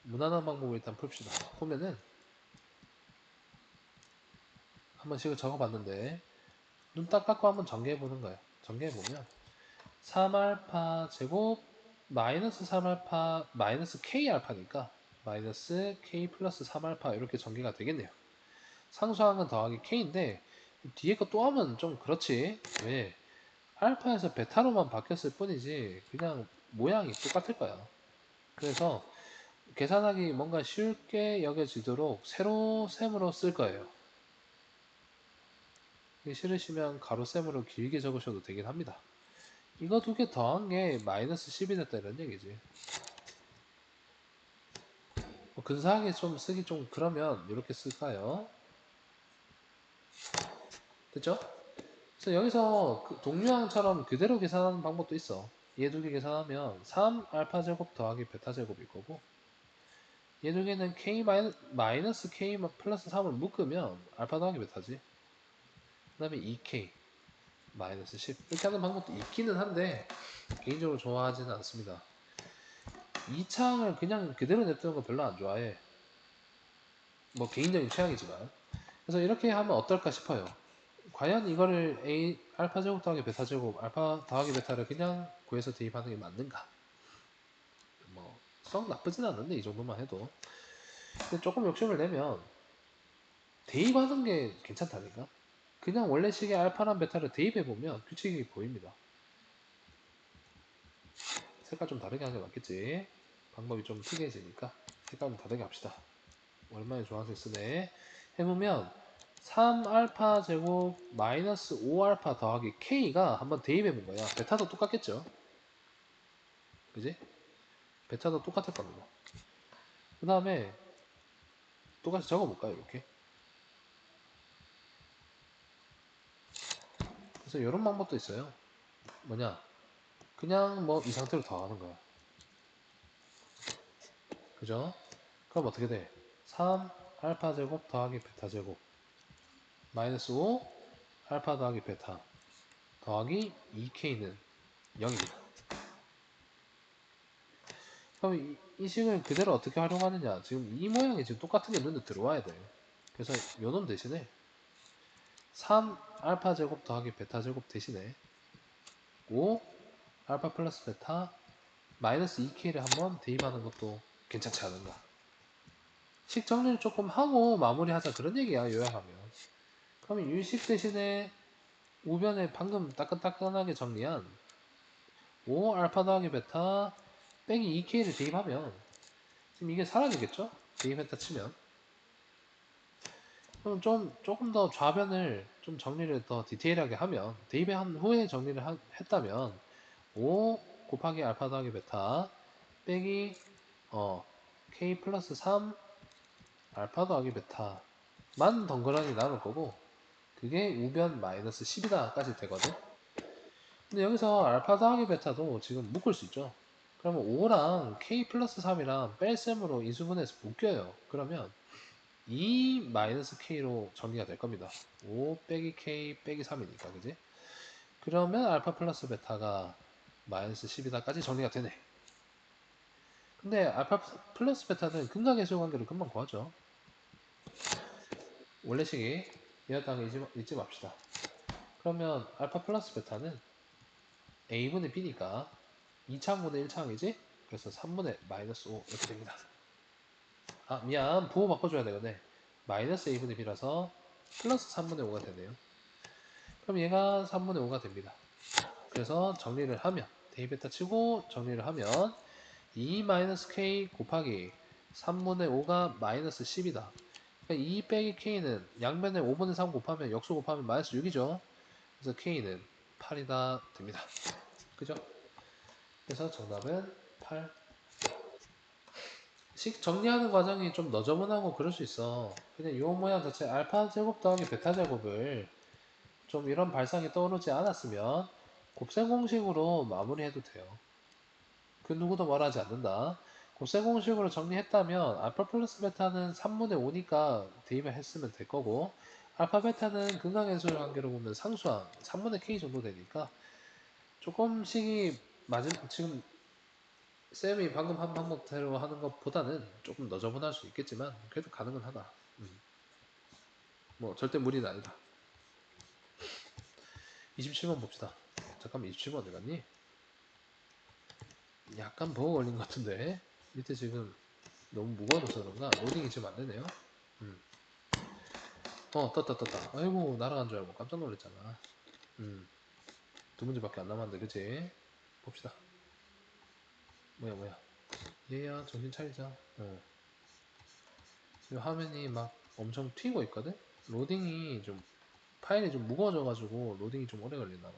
무난한 방법을 일단 풉시다. 보면은 한번 식을 적어봤는데 눈 딱 감고 한번 전개해보는 거예요. 전개해보면 3알파 제곱 마이너스 3알파 마이너스 k알파니까 마이너스 k 플러스 3알파 이렇게 전개가 되겠네요. 상수항은 더하기 k인데 뒤에 거 또 하면 좀 그렇지. 왜? 알파에서 베타로만 바뀌었을 뿐이지 그냥 모양이 똑같을 거야. 그래서 계산하기 뭔가 쉽게 여겨지도록 세로 셈으로 쓸 거예요. 싫으시면 가로셈으로 길게 적으셔도 되긴 합니다. 이거 두 개 더한 게 마이너스 10이 됐다 이런 얘기지. 근사하게 좀 쓰기 좀 그러면 이렇게 쓸까요? 됐죠? 그래서 여기서 그 동류항처럼 그대로 계산하는 방법도 있어. 얘 두 개 계산하면 3 알파 제곱 더하기 베타 제곱일 거고 얘 두 개는 k 마이너스 k 플러스 3을 묶으면 알파 더하기 베타지. 그 다음에 2k 마이너스 10 이렇게 하는 방법도 있기는 한데 개인적으로 좋아하지는 않습니다. 이 창을 그냥 그대로 냅두는 거 별로 안 좋아해. 뭐 개인적인 취향이지만. 그래서 이렇게 하면 어떨까 싶어요. 과연 이거를 A 알파 제곱 더하기 베타 제곱 알파 더하기 베타를 그냥 구해서 대입하는 게 맞는가? 뭐 썩 나쁘진 않은데 이 정도만 해도. 근데 조금 욕심을 내면 대입하는 게 괜찮다니까. 그냥 원래 식의 알파랑 베타를 대입해보면 규칙이 보입니다. 색깔 좀 다르게 하는 게 맞겠지. 방법이 좀 특이해지니까 색깔 좀 다르게 합시다. 오랜만에 주황색 쓰네. 해보면 3알파 제곱 마이너스 5알파 더하기 k가 한번 대입해본 거야. 베타도 똑같겠죠. 그지? 베타도 똑같을 겁니다. 그 다음에 똑같이 적어볼까요? 이렇게. 그래서 이런 방법도 있어요. 뭐냐? 그냥 뭐 이 상태로 더하는 거야. 그죠? 그럼 어떻게 돼? 3 알파 제곱 더하기 베타 제곱 마이너스 5 알파 더하기 베타 더하기 2k는 0입니다. 그럼 이 식을 그대로 어떻게 활용하느냐? 지금 이 모양이 지금 똑같은 게 눈에 들어와야 돼. 그래서 요놈 대신에 3 알파 제곱 더하기 베타 제곱 대신에 5 알파 플러스 베타 마이너스 2k를 한번 대입하는 것도 괜찮지 않은가? 식 정리를 조금 하고 마무리하자 그런 얘기야 요약하면. 그러면 유식 대신에 우변에 방금 따끈따끈하게 정리한 5 알파 더하기 베타 빼기 2k를 대입하면 지금 이게 사라지겠죠? 대입했다 치면. 그럼 조금 더 좌변을 좀 정리를 더 디테일하게 하면 대입한 후에 정리를 했다면 5 곱하기 알파 더하기 베타 빼기 k 플러스 3 알파 더하기 베타만 덩그러니 남을 거고 그게 우변 마이너스 10이다까지 되거든. 근데 여기서 알파 더하기 베타도 지금 묶을 수 있죠. 그러면 5랑 k 플러스 3이랑 뺄셈으로 인수분해해서 묶여요. 그러면 2 마이너스 k로 정리가 될 겁니다. 5 빼기 k 빼기 3이니까 그지? 그러면 알파 플러스 베타가 마이너스 10이다까지 정리가 되네. 근데 알파 플러스 베타는 근각계수 관계로 금방 구하죠. 원래식이 이었다는 거 잊지 맙시다. 그러면 알파 플러스 베타는 a분의 b니까 2차분의 1차항이지? 그래서 3분의 마이너스 5 이렇게 됩니다. 아 미안 부호 바꿔줘야 되겠네. 마이너스 a분의 b라서 플러스 3분의 5가 되네요. 그럼 얘가 3분의 5가 됩니다. 그래서 정리를 하면 대입했다 치고 정리를 하면 2-k 곱하기 3분의 5가 마이너스 10이다. 그러니까 2 빼기 k는 양변에 5분의 3 곱하면 역수 곱하면 마이너스 6이죠. 그래서 k는 8이다 됩니다. 그죠? 그래서 정답은 8. 식 정리하는 과정이 좀 너저분하고 그럴 수 있어. 그냥 요 모양 자체 알파 제곱 더하기 베타 제곱을 좀 이런 발상이 떠오르지 않았으면 곱셈 공식으로 마무리해도 돼요. 그 누구도 말하지 않는다. 곱셈 공식으로 정리했다면 알파 플러스 베타는 3분의 5니까 대입을 했으면 될 거고 알파 베타는 근각인수의 관계로 보면 상수항 3분의 k 정도 되니까 조금씩이 맞은 지금 쌤이 방금 한 방법대로 하는 것보다는 조금 너저분할 수 있겠지만 그래도 가능은 하다. 뭐 절대 무리는 아니다. 27번 봅시다. 잠깐만 27번 어디 갔니? 약간 버거 걸린 것 같은데 밑에 지금 너무 무거워져서 그런가 로딩이 지금 안 되네요. 떴다. 아이고 날아간 줄 알고 깜짝 놀랐잖아. 두 문제밖에 안 남았는데 그치? 봅시다. 뭐야 얘야 정신 차리자. 지금 화면이 막 엄청 튀고 있거든? 로딩이 좀 파일이 좀 무거워져가지고 로딩이 좀 오래 걸리나봐.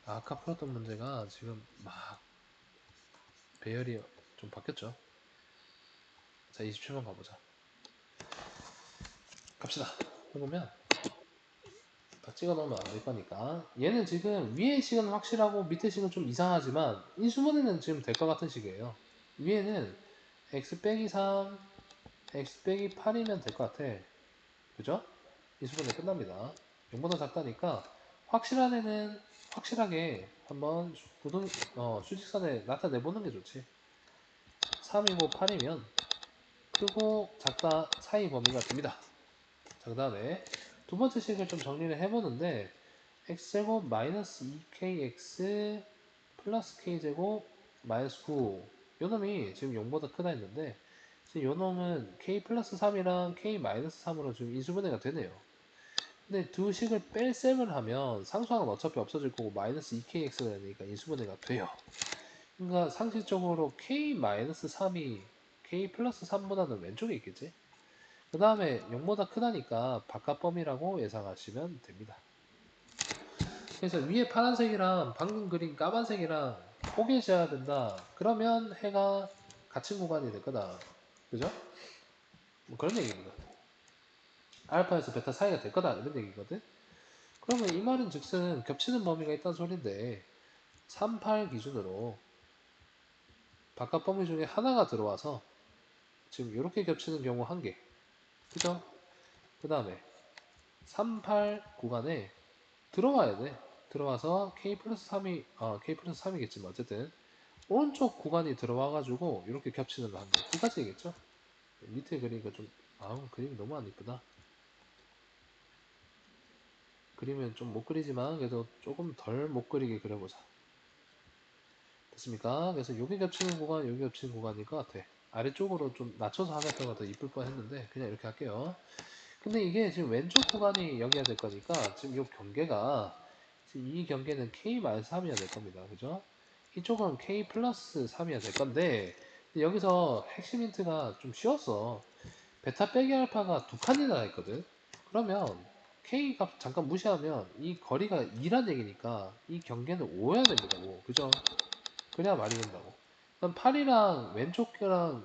아까 풀었던 문제가 지금 막 배열이 좀 바뀌었죠. 자 27번 가보자. 갑시다. 해보면 다 찍어 놓으면 안 될 거니까 얘는 지금 위에 식은 확실하고 밑에 식은 좀 이상하지만 인수분해는 지금 될 것 같은 식이에요. 위에는 x 빼기 3 x 빼기 8이면 될 것 같아. 그죠? 인수분해 끝납니다. 0보다 작다니까 확실한 애는 확실하게 한번 수직선에 나타내보는 게 좋지. 3이고 8이면 크고 작다 사이 범위가 됩니다. 자, 그 다음에 두 번째 식을 좀 정리를 해보는데 x제곱 마이너스 2kx 플러스 k제곱 마이너스 9 요놈이 지금 0보다 크다 했는데 지금 요놈은 k 플러스 3이랑 k 마이너스 3으로 지금 인수분해가 되네요. 근데 두 식을 뺄셈을 하면 상수항은 어차피 없어질 거고 마이너스 2kx가 되니까 인수분해가 돼요. 그러니까 상식적으로 k 마이너스 3이 k 플러스 3보다는 왼쪽에 있겠지? 그 다음에 0보다 크다니까 바깥범위라고 예상하시면 됩니다. 그래서 위에 파란색이랑 방금 그린 까만색이랑 포개져야 된다. 그러면 해가 갇힌 구간이 될 거다. 그죠? 뭐 그런 얘기입니다. 알파에서 베타 사이가 될 거다. 이런 얘기거든. 그러면 이 말은 즉슨 겹치는 범위가 있다는 소린데 3, 8 기준으로 바깥 범위 중에 하나가 들어와서 지금 이렇게 겹치는 경우 한 개. 그죠? 그 다음에 3, 8 구간에 들어와야 돼. 들어와서 K 플러스 3이, K 플러스 3이겠지만 어쨌든 오른쪽 구간이 들어와가지고 이렇게 겹치는 거 한 개. 두 가지겠죠? 밑에 그리니까 좀, 그림이 너무 안 이쁘다. 그림은 좀 못 그리지만 그래도 조금 덜 못 그리게 그려보자. 됐습니까? 그래서 여기 겹치는 구간, 여기 겹치는 구간일 것 같아. 아래쪽으로 좀 낮춰서 하겠다가 더 이쁠 뻔 했는데 그냥 이렇게 할게요. 근데 이게 지금 왼쪽 구간이 여기야 될 거니까 지금 이 경계가 지금 이 경계는 K-3이야 될 겁니다. 그죠? 이쪽은 K 플러스 3이야 될 건데 여기서 핵심 힌트가 좀 쉬웠어. 베타 빼기 알파가 두 칸이나 있거든. 그러면 K 값 잠깐 무시하면 이 거리가 2란 얘기니까 이 경계는 5여야 됩니다. 5. 그죠? 그래야 말이 된다고. 그럼 8이랑 왼쪽이랑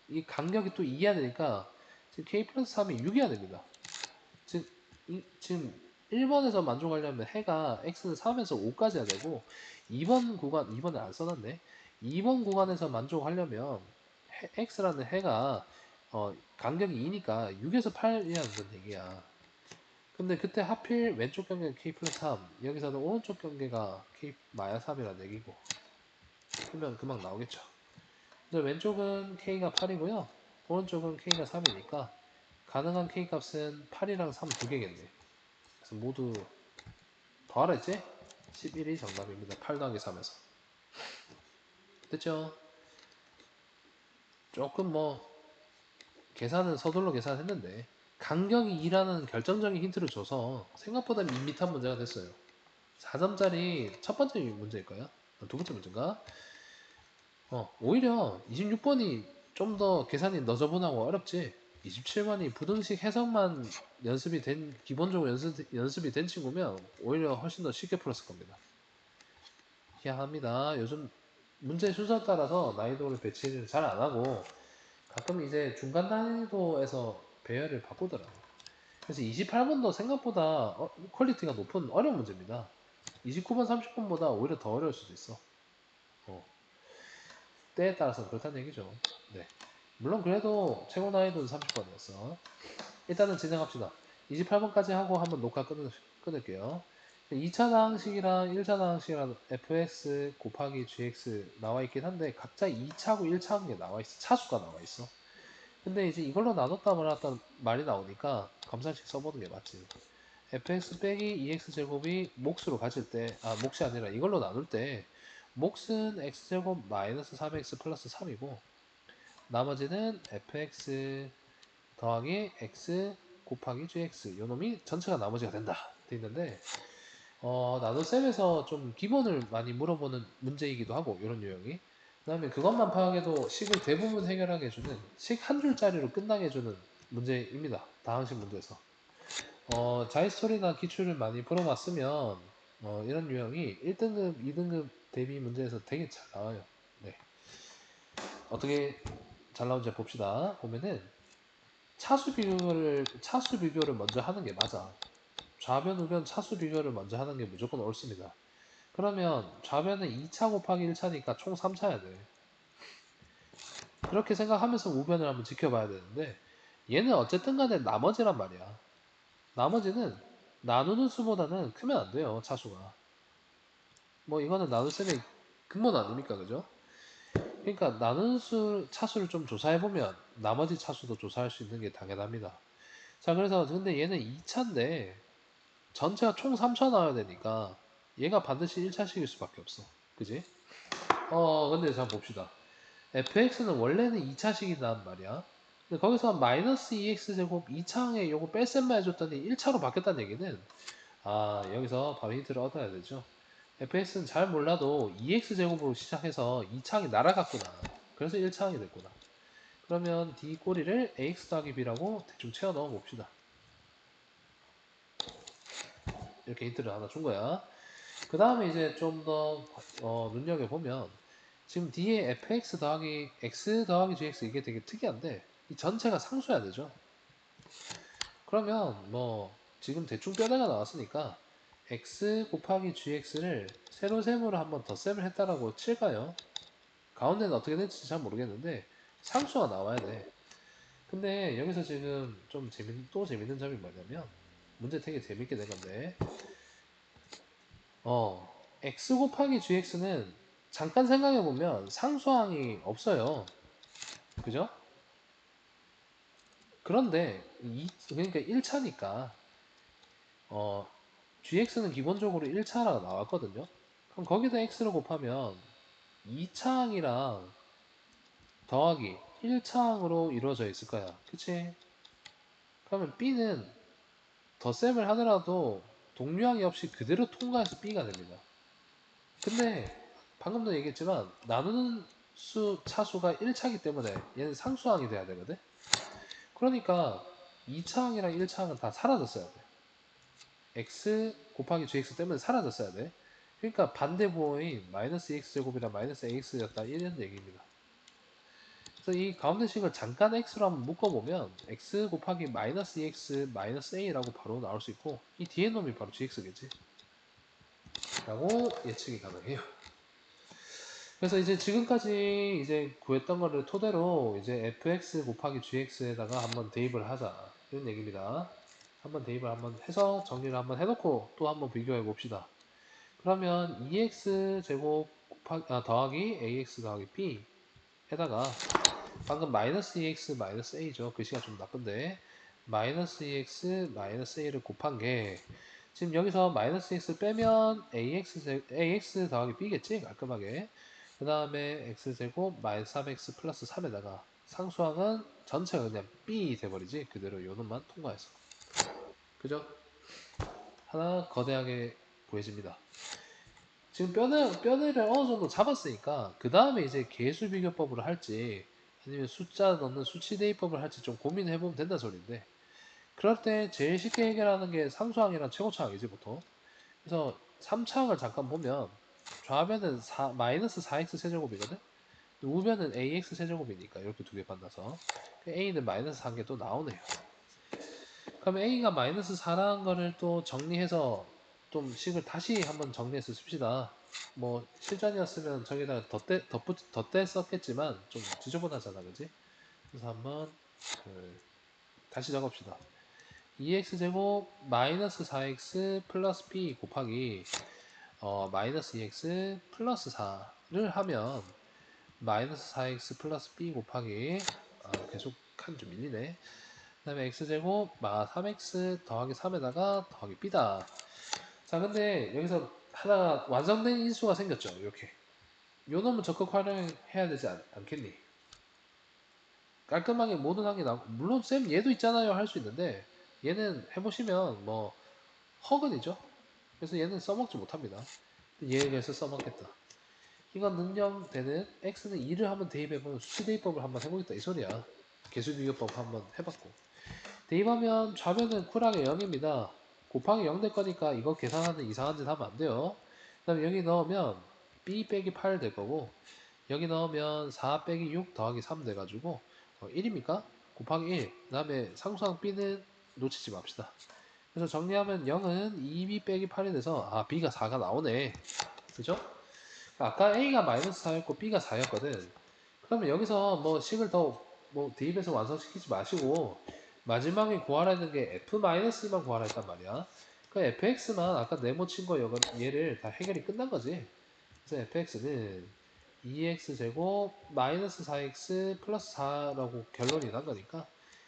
이 간격이 또 2해야 되니까 지금 K 플러스 3이 6이어야 됩니다. 지금 1번에서 만족하려면 해가 x는 3에서 5까지 해야 되고 2번 구간, 2번에 안 써놨네. 2번 구간에서 만족하려면 x라는 해가 간격이 2니까 6에서 8이라는 얘기야. 근데 그때 하필 왼쪽 경계가 k 플러스 3, 여기서는 오른쪽 경계가 k 마이너스 3이라는 얘기고 그러면 금방 나오겠죠. 근데 왼쪽은 k가 8이고요. 오른쪽은 k가 3이니까 가능한 k 값은 8이랑 3 두 개겠네. 그래서 모두 더하랬지? 11이 정답입니다. 8 더하기 3에서. 됐죠? 조금 계산은 서둘러 계산했는데 간격이 2라는 결정적인 힌트를 줘서 생각보다 밋밋한 문제가 됐어요. 4점짜리 첫 번째 문제일 거야. 두 번째 문제인가? 오히려 26번이 좀 더 계산이 너저분하고 어렵지. 27번이 부등식 해석만 연습이 된, 기본적으로 연습이 된 친구면 오히려 훨씬 더 쉽게 풀었을 겁니다. 희한합니다. 요즘 문제 순서 따라서 난이도를 배치를 잘 안 하고 가끔 이제 중간 난이도에서 배열을 바꾸더라고요. 그래서 28번도 생각보다 퀄리티가 높은 어려운 문제입니다. 29번, 30번보다 오히려 더 어려울 수도 있어. 때에 따라서 그렇다는 얘기죠. 네. 물론 그래도 최고 난이도는 30번이었어. 일단은 진행합시다. 28번까지 하고 한번 녹화 끊을게요. 2차 방식이랑 1차 방식이랑 fx 곱하기 gx 나와 있긴 한데 각자 2차고 1차인 게 나와 있어. 차수가 나와 있어. 근데 이제 이걸로 나눴다 말았다 말이 나오니까 검산식 써보는 게 맞지. fx 빼기 2x 제곱이 몫으로 가질 때, 몫이 아니라 이걸로 나눌 때 몫은 x제곱 마이너스 3x 플러스 3이고 나머지는 fx 더하기 x 곱하기 gx 요 놈이 전체가 나머지가 된다 돼 있는데 나눗셈에서 좀 기본을 많이 물어보는 문제이기도 하고 이런 유형이 그 다음에 그것만 파악해도 식을 대부분 해결하게 해주는 식 한 줄짜리로 끝나게 해주는 문제입니다. 다항식 문제에서 자이스토리나 기출을 많이 풀어봤으면 이런 유형이 1등급, 2등급 대비 문제에서 되게 잘 나와요. 네. 어떻게 잘 나온지 봅시다. 보면은 차수 비교를 먼저 하는 게 맞아. 좌변, 우변 차수 비교를 먼저 하는 게 무조건 옳습니다. 그러면 좌변은 2차 곱하기 1차니까 총 3차야 돼. 그렇게 생각하면서 우변을 한번 지켜봐야 되는데 얘는 어쨌든 간에 나머지란 말이야. 나머지는 나누는 수보다는 크면 안 돼요, 차수가. 뭐 이거는 나눗셈의 근본 아닙니까, 그죠? 그러니까 나누는 차수를 좀 조사해보면 나머지 차수도 조사할 수 있는 게 당연합니다. 자, 그래서 근데 얘는 2차인데 전체가 총 3차 나와야 되니까 얘가 반드시 1차식일 수밖에 없어. 그지? 근데 자 봅시다. fx는 원래는 2차식이란 말이야. 근데 거기서 마이너스 2x제곱 2차항에 요거 뺄셈만 해줬더니 1차로 바뀌었다는 얘기는 여기서 바로 힌트를 얻어야 되죠. fx는 잘 몰라도 2x제곱으로 시작해서 2차항이 날아갔구나. 그래서 1차항이 됐구나. 그러면 d 꼬리를 ax 더하기 b라고 대충 채워 넣어 봅시다. 이렇게 힌트를 하나 준 거야. 그 다음에 이제 좀 더 눈여겨보면 지금 뒤에 fx 더하기 x 더하기 gx 이게 되게 특이한데 이 전체가 상수야 되죠. 그러면 뭐 지금 대충 뼈대가 나왔으니까 x 곱하기 gx를 세로셈으로 한번 덧셈을 했다라고 칠까요? 가운데는 어떻게 될지 잘 모르겠는데 상수가 나와야 돼. 근데 여기서 지금 좀 또 재밌는 점이 뭐냐면 문제 되게 재밌게 된 건데 x 곱하기 gx는 잠깐 생각해보면 상수항이 없어요. 그죠? 그런데 그러니까 1차니까 gx는 기본적으로 1차라고 나왔거든요. 그럼 거기다 x를 곱하면 2차항이랑 더하기 1차항으로 이루어져 있을 거야. 그치? 그러면 b는 덧셈을 하더라도 동류항이 없이 그대로 통과해서 b가 됩니다. 근데 방금도 얘기했지만 나누는 차수가 1차이기 때문에 얘는 상수항이 돼야 되거든. 그러니까 2차항이랑 1차항은 다 사라졌어야 돼. x 곱하기 gx 때문에 사라졌어야 돼. 그러니까 반대 부호인 마이너스 x제곱이랑 마이너스 ax였다 이런 얘기입니다. 그래서 이 가운데 식을 잠깐 x로 한번 묶어보면 x 곱하기 마이너스 2x 마이너스 a라고 바로 나올 수 있고 이 뒤에 놈이 바로 gx겠지 라고 예측이 가능해요. 그래서 이제 지금까지 이제 구했던 거를 토대로 이제 fx 곱하기 gx에다가 한번 대입을 하자 이런 얘기입니다. 한번 대입을 한번 해서 정리를 한번 해놓고 또 한번 비교해 봅시다. 그러면 2x 제곱 더하기 ax 더하기 b 에다가 방금 마이너스 2x 마이너스 a죠. 글씨가 좀 나쁜데 마이너스 2x 마이너스 a를 곱한 게 지금 여기서 마이너스 x 빼면 ax 더하기 b겠지 깔끔하게. 그 다음에 x제곱 마이너스 3x 플러스 3에다가 상수항은 전체가 그냥 b 돼버리지. 그대로 요놈만 통과해서. 그죠? 하나 거대하게 보여집니다. 지금 뼈대를 어느 정도 잡았으니까 그 다음에 이제 개수 비교법으로 할지 아니면 숫자 넣는 수치 대입법을 할지 좀 고민해보면 된다 소리인데 그럴 때 제일 쉽게 해결하는 게 상수항이랑 최고차항이지 보통. 그래서 3차항을 잠깐 보면 좌변은 마이너스 4x 세제곱이거든. 우변은 ax 세제곱이니까 이렇게 두 개 만나서 a는 마이너스 1개 또 나오네요. 그럼 a가 마이너스 4라는 거를 또 정리해서 좀 식을 다시 한번 정리해서 씁시다. 뭐 실전이었으면 저기다가 덧대 썼겠지만 좀 지저분하잖아 그지? 그래서 한번 다시 적읍시다. 2x제곱 마이너스 4x 플러스 b 곱하기 마이너스 2x 플러스 4를 하면 마이너스 4x 플러스 b 곱하기 계속 칸 좀 밀리네. 그 다음에 x제곱 3x 더하기 3에다가 더하기 b다. 자 근데 여기서 하나 완성된 인수가 생겼죠. 이렇게 요 놈은 적극 활용해야 되지 않겠니? 깔끔하게 모든 항이 나오고 물론 쌤 얘도 있잖아요 할 수 있는데 얘는 해보시면 뭐 허근이죠. 그래서 얘는 써먹지 못합니다. 얘에 대해서 써먹겠다. 이건 능력되는 x는 2를 한번 대입해보면 수치 대입법을 한번 해보겠다 이 소리야. 개수 비교법 한번 해봤고 대입하면 좌변은 쿨하게 0입니다. 곱하기 0 될 거니까 이거 계산하는 이상한 짓 하면 안 돼요. 그 다음에 여기 넣으면 b 빼기 8 될 거고 여기 넣으면 4 빼기 6 더하기 3 돼가지고 1입니까? 곱하기 1. 그 다음에 상수항 b는 놓치지 맙시다. 그래서 정리하면 0은 2b 빼기 8이 돼서 b가 4가 나오네. 그죠? 아까 a가 마이너스 4였고 b가 4였거든. 그러면 여기서 뭐 식을 더 뭐 대입해서 완성시키지 마시고 마지막에 구하라 했는 게 f-2만 구하라 했단 말이야. 그 fx만 아까 네모 친 거 얘를 다 해결이 끝난 거지. 그래서 fx는 2x 제곱 마이너스 4x 플러스 4라고 결론이 난 거니까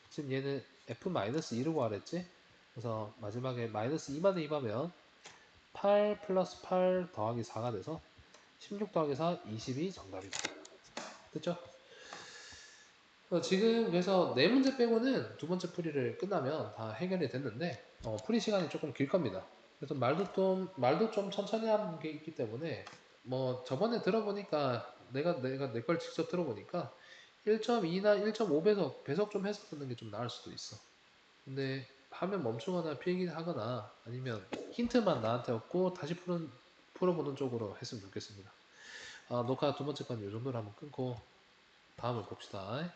지금 얘는 f 마이너스 2로 구하랬지. 그래서 마지막에 마이너스 2만 대입하면 8 플러스 8 더하기 4가 돼서 16 더하기 4 22 정답이다. 됐죠? 지금 그래서 네 문제 빼고는 두 번째 풀이를 끝나면 다 해결이 됐는데 풀이 시간이 조금 길 겁니다. 그래서 말도 좀 천천히 하는 게 있기 때문에 뭐 저번에 들어보니까 내가 내 걸 직접 들어보니까 1.2나 1.5 배속 좀 해서 듣는 게 좀 나을 수도 있어. 근데 화면 멈추거나 필기하거나 아니면 힌트만 나한테 얻고 다시 풀어보는 쪽으로 했으면 좋겠습니다. 녹화 두 번째 건 이 정도로 한번 끊고 다음을 봅시다.